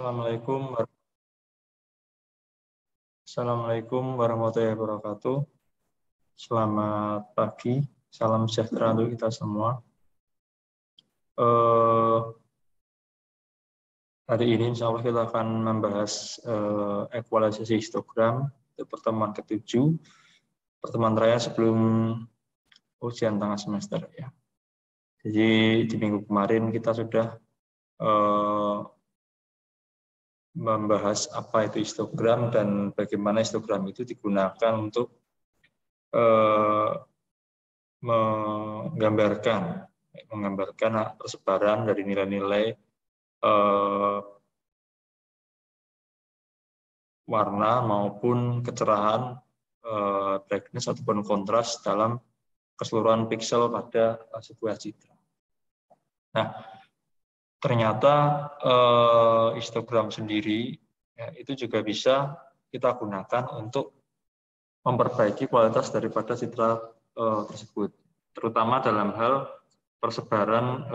Assalamualaikum warahmatullahi wabarakatuh. Selamat pagi, salam sejahtera untuk kita semua. Hari ini insya Allah kita akan membahas ekualisasi histogram untuk pertemuan ke-7, pertemuan terakhir sebelum ujian tengah semester ya. Jadi di minggu kemarin kita sudah membahas apa itu histogram dan bagaimana histogram itu digunakan untuk menggambarkan persebaran dari nilai-nilai warna maupun kecerahan, brightness ataupun kontras dalam keseluruhan piksel pada sebuah citra. Nah, ternyata histogram sendiri ya, itu juga bisa kita gunakan untuk memperbaiki kualitas daripada citra tersebut, terutama dalam hal persebaran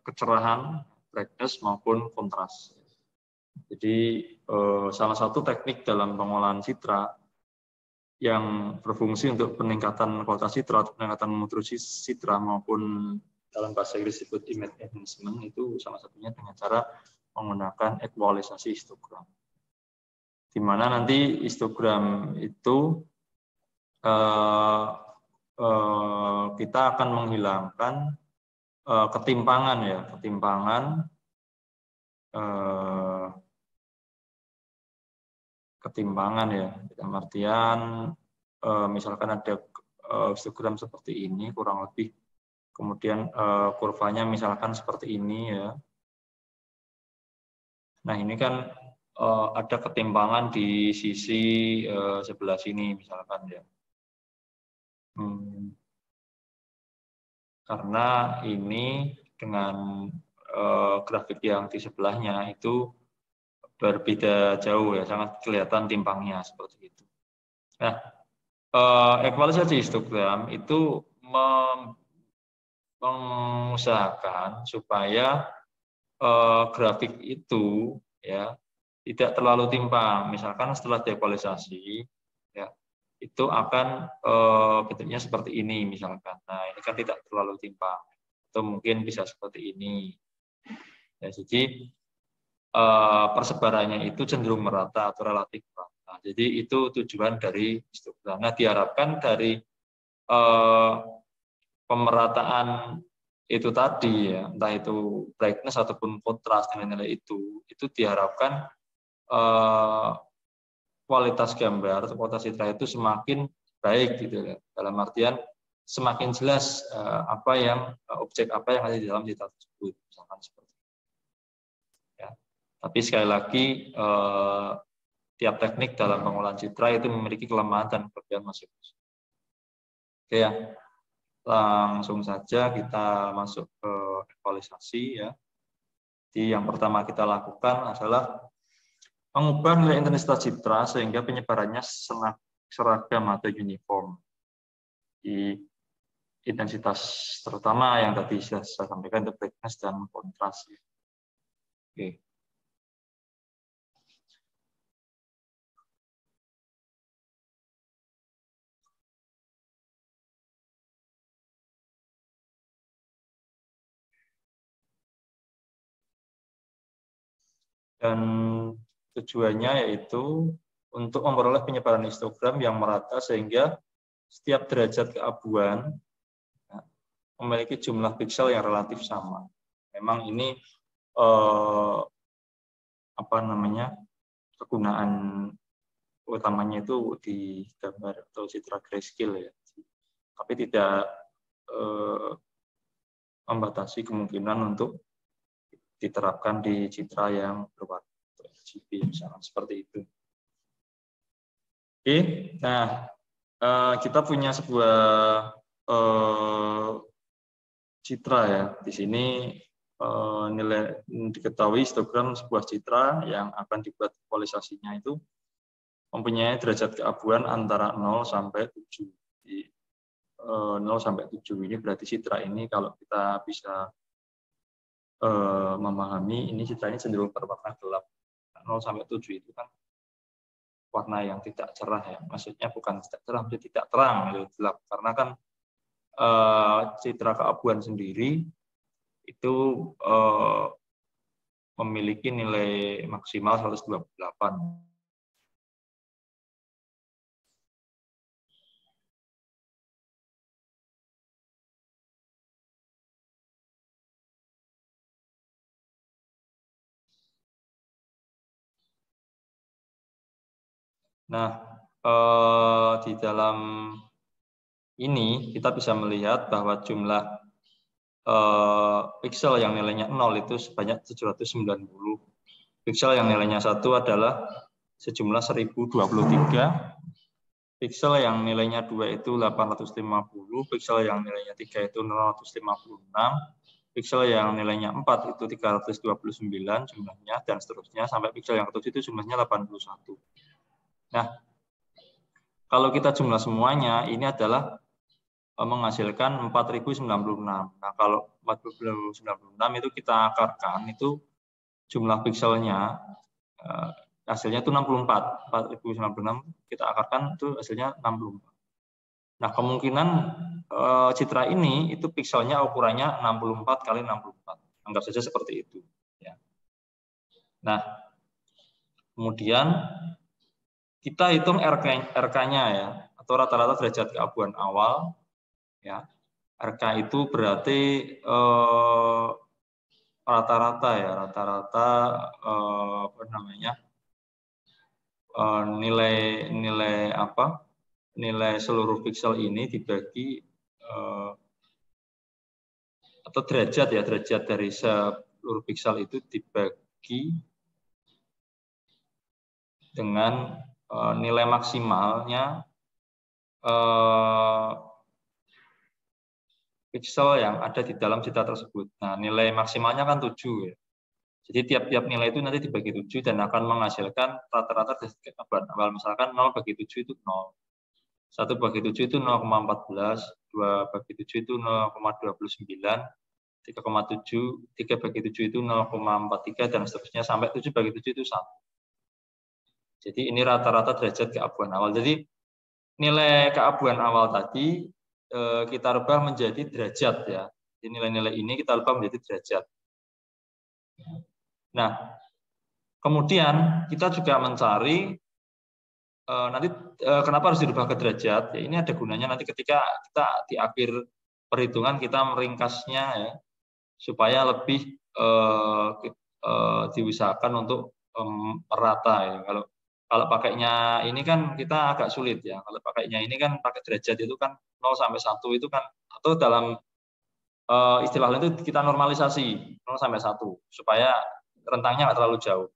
kecerahan, brightness maupun kontras. Jadi salah satu teknik dalam pengolahan citra yang berfungsi untuk peningkatan kualitas citra, peningkatan mutu citra maupun dalam bahasa Inggris disebut image enhancement, itu salah satunya dengan cara menggunakan ekualisasi histogram. Di mana nanti histogram itu kita akan menghilangkan ketimpangan ya, ketimpangan ya, dalam artian misalkan ada histogram seperti ini kurang lebih, kemudian kurvanya misalkan seperti ini ya. Nah ini kan ada ketimpangan di sisi sebelah sini misalkan ya. Karena ini dengan grafik yang di sebelahnya itu berbeda jauh ya, sangat kelihatan timpangnya seperti itu. Nah, ekualisasi histogram itu mengusahakan supaya grafik itu ya tidak terlalu timpang. Misalkan setelah diekualisasi ya itu akan bentuknya seperti ini misalkan. Nah, ini kan tidak terlalu timpang. Atau mungkin bisa seperti ini. Ya, jadi persebarannya itu cenderung merata atau relatif merata. Jadi itu tujuan dari histogram. Nah, diharapkan dari pemerataan itu tadi ya, entah itu brightness ataupun kontras nilai-nilai itu diharapkan kualitas gambar atau kualitas citra itu semakin baik gitu ya. Dalam artian semakin jelas objek apa yang ada di dalam citra tersebut, misalkan seperti itu. Ya. Tapi sekali lagi tiap teknik dalam pengolahan citra itu memiliki kelemahan dan kelebihan masing-masing. Oke ya. Langsung saja kita masuk ke ekualisasi ya. Jadi yang pertama kita lakukan adalah mengubah nilai intensitas citra sehingga penyebarannya seragam atau uniform. Di intensitas terutama yang tadi saya sampaikan itu brightness dan kontras. Oke. Dan tujuannya yaitu untuk memperoleh penyebaran histogram yang merata sehingga setiap derajat keabuan memiliki jumlah piksel yang relatif sama. Memang ini kegunaan utamanya itu di gambar atau citra grayscale ya. Tapi tidak membatasi kemungkinan untuk diterapkan di citra yang berwarna RGB misalnya seperti itu. Oke, nah kita punya sebuah citra ya. Di sini nilai diketahui histogram sebuah citra yang akan dibuat ekualisasinya itu mempunyai derajat keabuan antara 0 sampai 7. Di 0 sampai 7 ini berarti citra ini kalau kita bisa memahami ini citra ini cenderung berwarna gelap. 0 sampai 7 itu kan warna yang tidak cerah ya. Maksudnya bukan tidak cerah, maksudnya tidak terang, gelap. Karena kan citra keabuan sendiri itu memiliki nilai maksimal 128. Nah, di dalam ini kita bisa melihat bahwa jumlah piksel yang nilainya 0 itu sebanyak 790. Piksel yang nilainya 1 adalah sejumlah 1023. Piksel yang nilainya 2 itu 850. Piksel yang nilainya 3 itu 056. Piksel yang nilainya 4 itu 329 jumlahnya, dan seterusnya, sampai piksel yang ke-7 itu jumlahnya 81. Nah, kalau kita jumlah semuanya, ini adalah menghasilkan 4096. Nah, kalau 4096 itu kita akarkan, itu jumlah pikselnya hasilnya itu 64. 4096 kita akarkan itu hasilnya 64. Nah, kemungkinan citra ini itu pikselnya ukurannya 64 kali 64. Anggap saja seperti itu. Ya. Nah, kemudian kita hitung RK-nya ya, atau rata-rata derajat keabuan awal. Ya, RK itu berarti rata-rata ya, rata-rata apa namanya, nilai apa? Nilai seluruh piksel ini dibagi atau derajat ya, derajat dari seluruh piksel itu dibagi dengan nilai maksimalnya piksel yang ada di dalam citra tersebut. Nah, nilai maksimalnya kan 7 ya. Jadi tiap-tiap nilai itu nanti dibagi 7 dan akan menghasilkan rata-rata derajat keabuan awal. Misalkan 0 bagi 7 itu 0. 1 bagi 7 itu 0,14, 2 bagi 7 itu 0,29, 3,7, 3 bagi 7 itu 0,43, dan seterusnya sampai 7 bagi 7 itu 1. Jadi ini rata-rata derajat keabuan awal. Jadi nilai keabuan awal tadi kita rubah menjadi derajat ya. Nilai-nilai ini kita rubah menjadi derajat. Nah, kemudian kita juga mencari nanti kenapa harus dirubah ke derajat? Ya, ini ada gunanya nanti ketika kita di akhir perhitungan kita meringkasnya ya, supaya lebih diusahakan untuk merata ya. Kalau pakainya ini kan kita agak sulit ya. Kalau pakainya ini kan pakai derajat itu kan 0 sampai 1 itu kan, atau dalam istilah itu kita normalisasi 0 sampai 1 supaya rentangnya nggak terlalu jauh.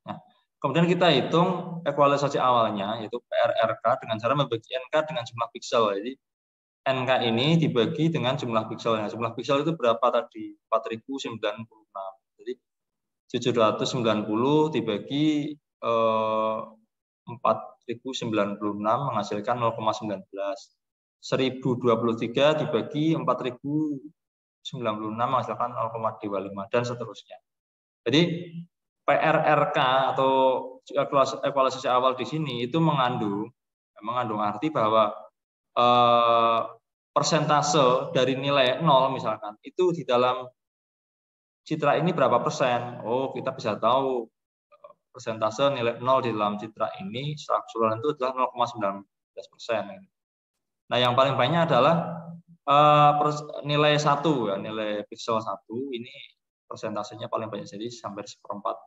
Nah, kemudian kita hitung ekualisasi awalnya, yaitu PRRK, dengan cara membagi NK dengan jumlah piksel. Jadi NK ini dibagi dengan jumlah pikselnya. Jumlah piksel itu berapa tadi? 4096. Jadi 790 dibagi 4096 menghasilkan 0,19. 1023 dibagi 4096 menghasilkan 0,25 dan seterusnya. Jadi PRRK atau ekualisasi awal di sini itu mengandung arti bahwa persentase dari nilai 0 misalkan itu di dalam citra ini berapa persen. Oh, kita bisa tahu persentase nilai 0 di dalam citra ini secara keseluruhan itu adalah 0,19%. Nah, yang paling banyak adalah nilai 1 ya, nilai piksel 1 ini persentasenya paling banyak, jadi hampir seperempat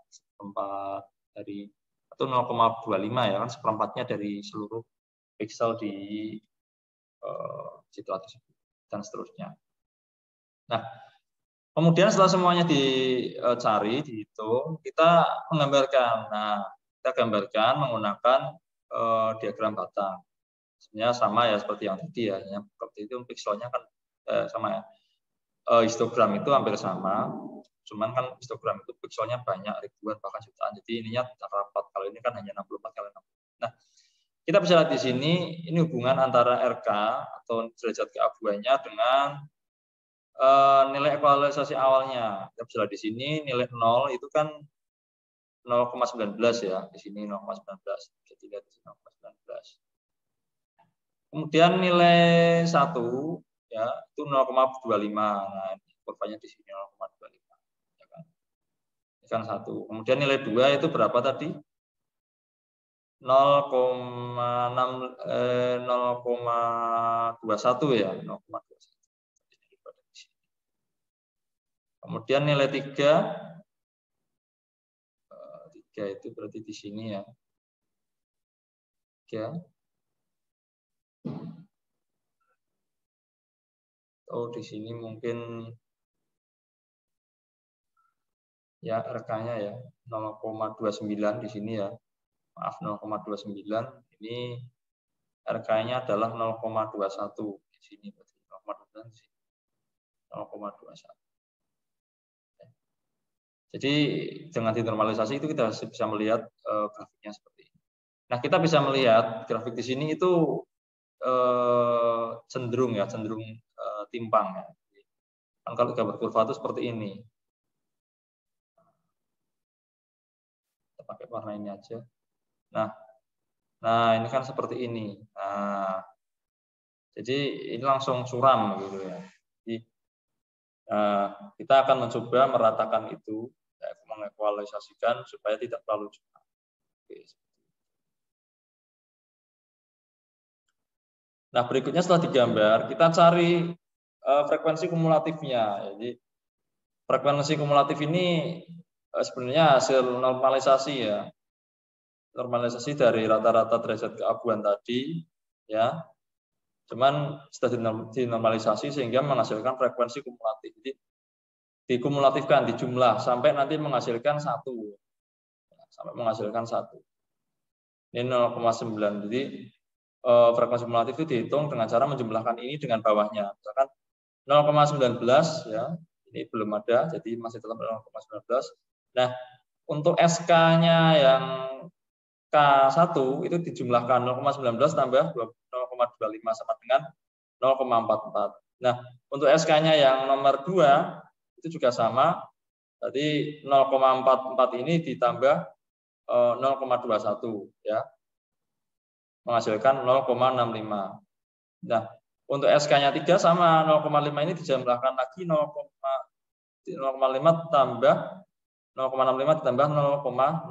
dari, atau 0,25 ya kan, seperempatnya dari seluruh piksel di citra tersebut dan seterusnya. Nah, kemudian setelah semuanya dicari, dihitung, kita menggambarkan. Nah, kita gambarkan menggunakan diagram batang. Sebenarnya sama ya seperti yang tadi ya. Seperti itu pikselnya kan sama ya. Histogram itu hampir sama. Cuman kan histogram itu pikselnya banyak, ribuan bahkan jutaan. Jadi ininya rapat. Kalau ini kan hanya 64 kali 60. Nah, kita bisa lihat di sini ini hubungan antara RK atau derajat keabuannya dengan nilai ekualisasi awalnya. Kita bisa lihat di sini nilai 0 itu kan 0,19 ya. Di sini 0,19. Bisa dilihat di sini 0,19. Kemudian nilai 1 ya itu 0,25. Nah, kurvanya di sini 0,25 ya kan. Ini kan 1. Kemudian nilai 2 itu berapa tadi? 0,21 ya, 0,21. Kemudian nilai 3 itu berarti di sini ya. 3. Oh, di sini mungkin ya RK-nya ya 0,29 di sini ya. Maaf 0,29. Ini RK-nya adalah 0,21 di sini berarti 0,21 di sini. 0,21. Jadi dengan dinormalisasi itu kita bisa melihat grafiknya seperti ini. Nah, kita bisa melihat grafik di sini itu cenderung timpang ya. Kan kalau gambar kurva itu seperti ini. Kita pakai warna ini aja. Nah ini kan seperti ini. Nah, jadi ini langsung suram gitu ya. Jadi kita akan mencoba meratakan itu, mengekualisasikan supaya tidak terlalu curam. Nah, berikutnya setelah digambar, kita cari frekuensi kumulatifnya. Jadi frekuensi kumulatif ini sebenarnya hasil normalisasi ya. Normalisasi dari rata-rata derajat keabuan tadi ya. Cuman sudah dinormalisasi sehingga menghasilkan frekuensi kumulatif. Jadi dikumulatifkan, dijumlah sampai nanti menghasilkan 1. Sampai menghasilkan 1. Ini 0,9. Jadi frekuensi kumulatif itu dihitung dengan cara menjumlahkan ini dengan bawahnya. Misalkan 0,19 ya, ini belum ada, jadi masih tetap 0,19. Nah, untuk SK-nya yang K1 itu dijumlahkan 0,19 tambah 0,25 sama dengan 0,44. Nah, untuk SK-nya yang nomor 2 itu juga sama. Jadi 0,44 ini ditambah 0,21 ya. Menghasilkan 0,65. Nah, untuk SK-nya 3 sama 0,5 ini dijumlahkan lagi 0,5 tambah 0,65 ditambah 0,16.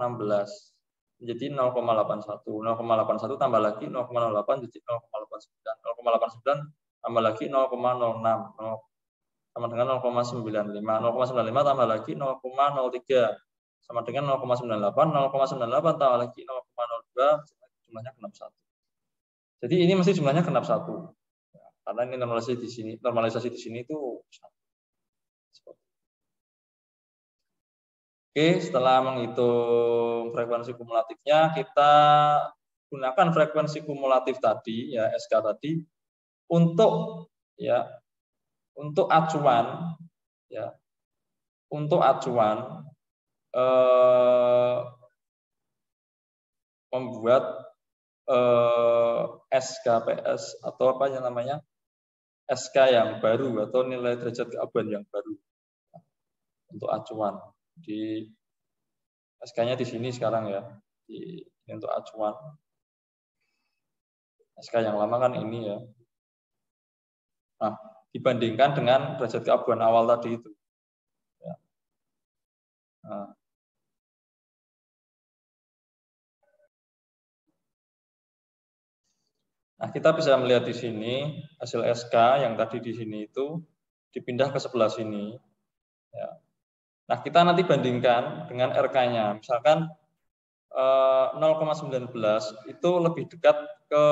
Menjadi 0,81. 0,81 tambah lagi 0,08 jadi 0,89. 0,89 tambah lagi 0,06. Sama dengan 0,95. 0,95 tambah lagi 0,03. Sama dengan 0,98. 0,98 tambah lagi 0,02. Jumlahnya genap 1. Jadi ini mesti jumlahnya genap 1. Karena ini normalisasi di sini itu 1. Oke, setelah menghitung frekuensi kumulatifnya, kita gunakan frekuensi kumulatif tadi, ya SK tadi, untuk acuan, ya, untuk acuan membuat SKPS atau apa yang namanya SK yang baru atau nilai derajat keabuan yang baru untuk acuan. Di SK-nya di sini sekarang ya, ini untuk acuan. SK yang lama kan ini ya. Nah, dibandingkan dengan derajat keabuan awal tadi itu. Ya. Nah, kita bisa melihat di sini hasil SK yang tadi di sini itu dipindah ke sebelah sini. Ya. Nah, kita nanti bandingkan dengan RK-nya. Misalkan 0,19 itu lebih dekat ke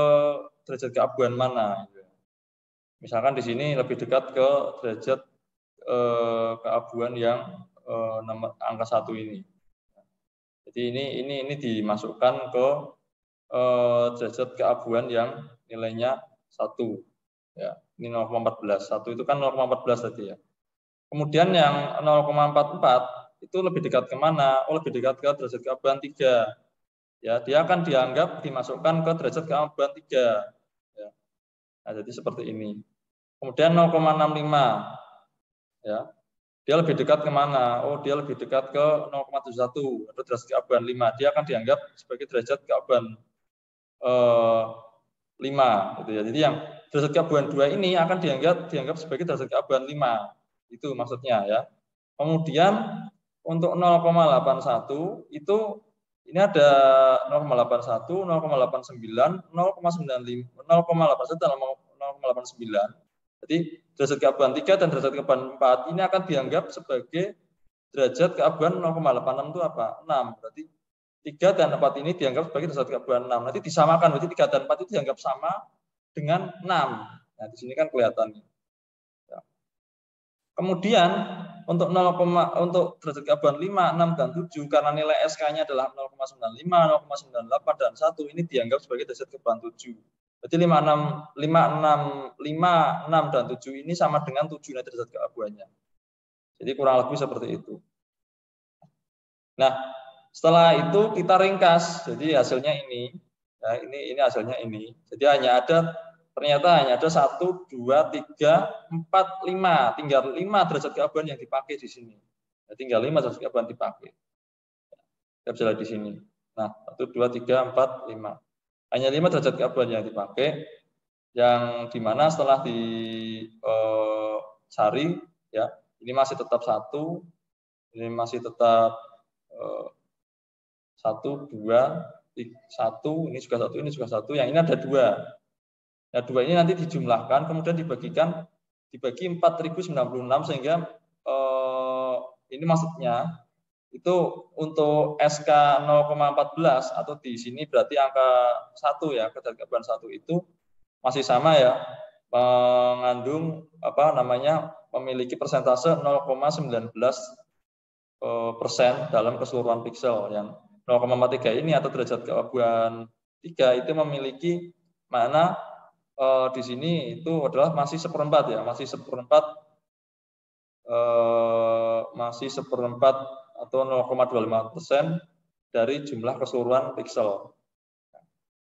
derajat keabuan mana. Misalkan di sini lebih dekat ke derajat keabuan yang angka 1 ini. Jadi ini dimasukkan ke derajat keabuan yang nilainya 1. Ya, ini 0,14. 1 itu kan 0,14 tadi ya. Kemudian yang 0,44 itu lebih dekat ke mana? Oh, lebih dekat ke derajat keabuan 3. Ya, dia akan dianggap dimasukkan ke derajat keabuan 3. Ya. Nah, jadi seperti ini. Kemudian 0,65. Ya. Dia lebih dekat kemana? Oh, dia lebih dekat ke 0,71 atau derajat keabuan 5. Dia akan dianggap sebagai derajat keabuan 5 gitu ya. Jadi yang derajat keabuan 2 ini akan dianggap sebagai derajat keabuan 5. Itu maksudnya ya. Kemudian untuk 0,81 itu ini ada 0,81, 0,89, 0,95, 0,81 dan 0,89. Jadi derajat keabuan 3 dan derajat keabuan 4 ini akan dianggap sebagai derajat keabuan 0,86 itu apa? 6. Berarti 3 dan 4 ini dianggap sebagai derajat keabuan 6. Nanti disamakan, berarti 3 dan 4 itu dianggap sama dengan 6. Nah, di sini kan kelihatan. Ya. Kemudian untuk untuk derajat keabuan 5, 6 dan 7 karena nilai SK-nya adalah 0,95, 0,98 dan 1 ini dianggap sebagai derajat keabuan 7. Berarti 5, 6 dan 7 ini sama dengan 7 derajat keabuannya. Jadi kurang lebih seperti itu. Nah, setelah itu kita ringkas. Jadi hasilnya ini. Nah, ini hasilnya ini. Jadi ternyata hanya ada 1, 2, 3, 4, 5. Tinggal 5 derajat keabuan yang dipakai di sini. Nah, tinggal 5 derajat keabuan dipakai. Kita bisa lihat di sini. Nah, 1, 2, 3, 4, 5. Hanya 5 derajat keabuan yang dipakai. Yang dimana setelah dicari, ya, ini masih tetap 1, ini masih tetap 1, 2, 1, ini juga 1, ini juga 1, yang ini ada 2. Nah, 2 ini nanti dijumlahkan, kemudian dibagi 4096 sehingga ini maksudnya itu untuk SK 0,14 atau di sini berarti angka 1 ya, ketergaban 1 itu masih sama ya, mengandung memiliki persentase 0,19% dalam keseluruhan piksel. Yang 0,43 ini atau derajat keabuan 3 itu memiliki mana di sini itu adalah masih seperempat ya, masih seperempat atau 0,25% dari jumlah keseluruhan piksel.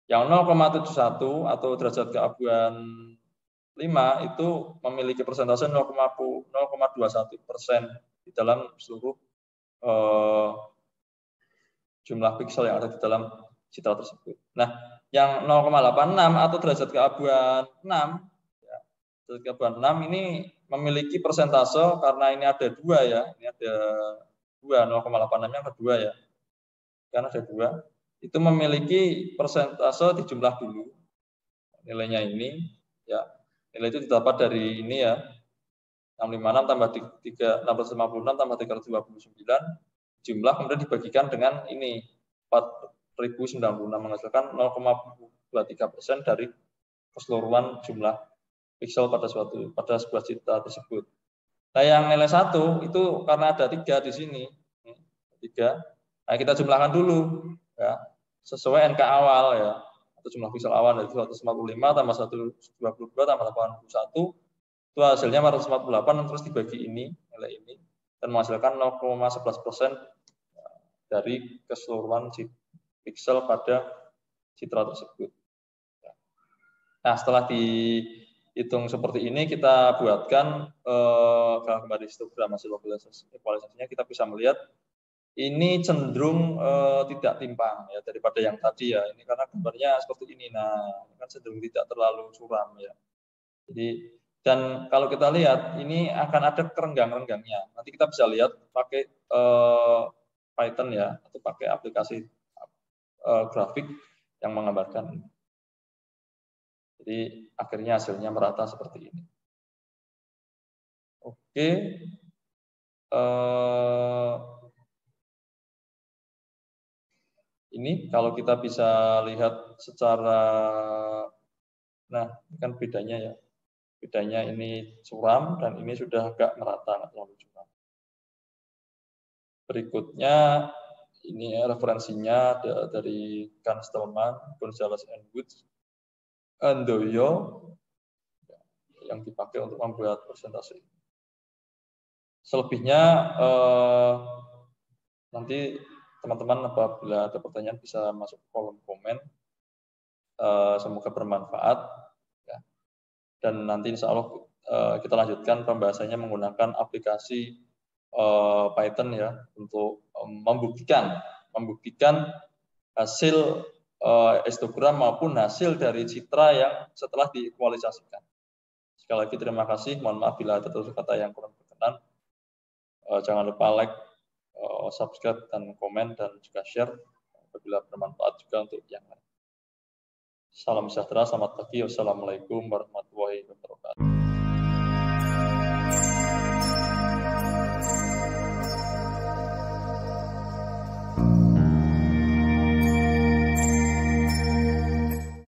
Yang 0,71 atau derajat keabuan 5 itu memiliki persentase 0,21% di dalam seluruh jumlah piksel yang ada di dalam citra tersebut. Nah, yang 0,86 atau derajat keabuan 6, ya, derajat keabuan 6 ini memiliki persentase karena ini ada 2 ya, ini ada 2, 0,86-nya ada 2 ya, karena ada 2, itu memiliki persentase dijumlah dulu nilainya ini, ya, nilai itu didapat dari ini ya, 656 tambah 656 tambah 329, jumlah kemudian dibagikan dengan ini 4096 menghasilkan 0,23% dari keseluruhan jumlah piksel pada sebuah citra tersebut. Nah, yang nilai 1 itu karena ada 3 di sini. 3. Nah, kita jumlahkan dulu ya, sesuai NK awal ya, atau jumlah piksel awal dari 255 tambah 122 tambah 81 itu hasilnya 448 terus dibagi ini nilai ini dan menghasilkan 0,11% dari keseluruhan piksel pada citra tersebut. Nah, setelah dihitung seperti ini, kita buatkan gambar histogram hasil ekualisasinya. Kita bisa melihat ini cenderung tidak timpang ya daripada yang tadi ya. Ini karena gambarnya seperti ini. Nah, ini kan cenderung tidak terlalu curam ya. Jadi dan kalau kita lihat ini akan ada kerenggang-renggangnya. Nanti kita bisa lihat pakai Python ya atau pakai aplikasi grafik yang menggambarkan. Jadi akhirnya hasilnya merata seperti ini. Oke. Ini kalau kita bisa lihat secara, nah ini kan bedanya ya. Bedanya ini curam dan ini sudah agak merata, nggak terlalu curam. Berikutnya ini referensinya dari Kanstelman, Gonzalez and Woods, Andoyo yang dipakai untuk membuat presentasi. Selebihnya nanti teman-teman apabila ada pertanyaan bisa masuk kolom komen. Semoga bermanfaat. Ya. Dan nanti insya Allah kita lanjutkan pembahasannya menggunakan aplikasi Python ya untuk membuktikan hasil histogram maupun hasil dari citra yang setelah diekualisasikan. Sekali lagi terima kasih. Mohon maaf bila ada tutur kata yang kurang berkenan. Jangan lupa like, subscribe dan komen dan juga share apabila bermanfaat juga untuk yang lain. Salam sejahtera, selamat pagi. Wassalamualaikum warahmatullahi wabarakatuh.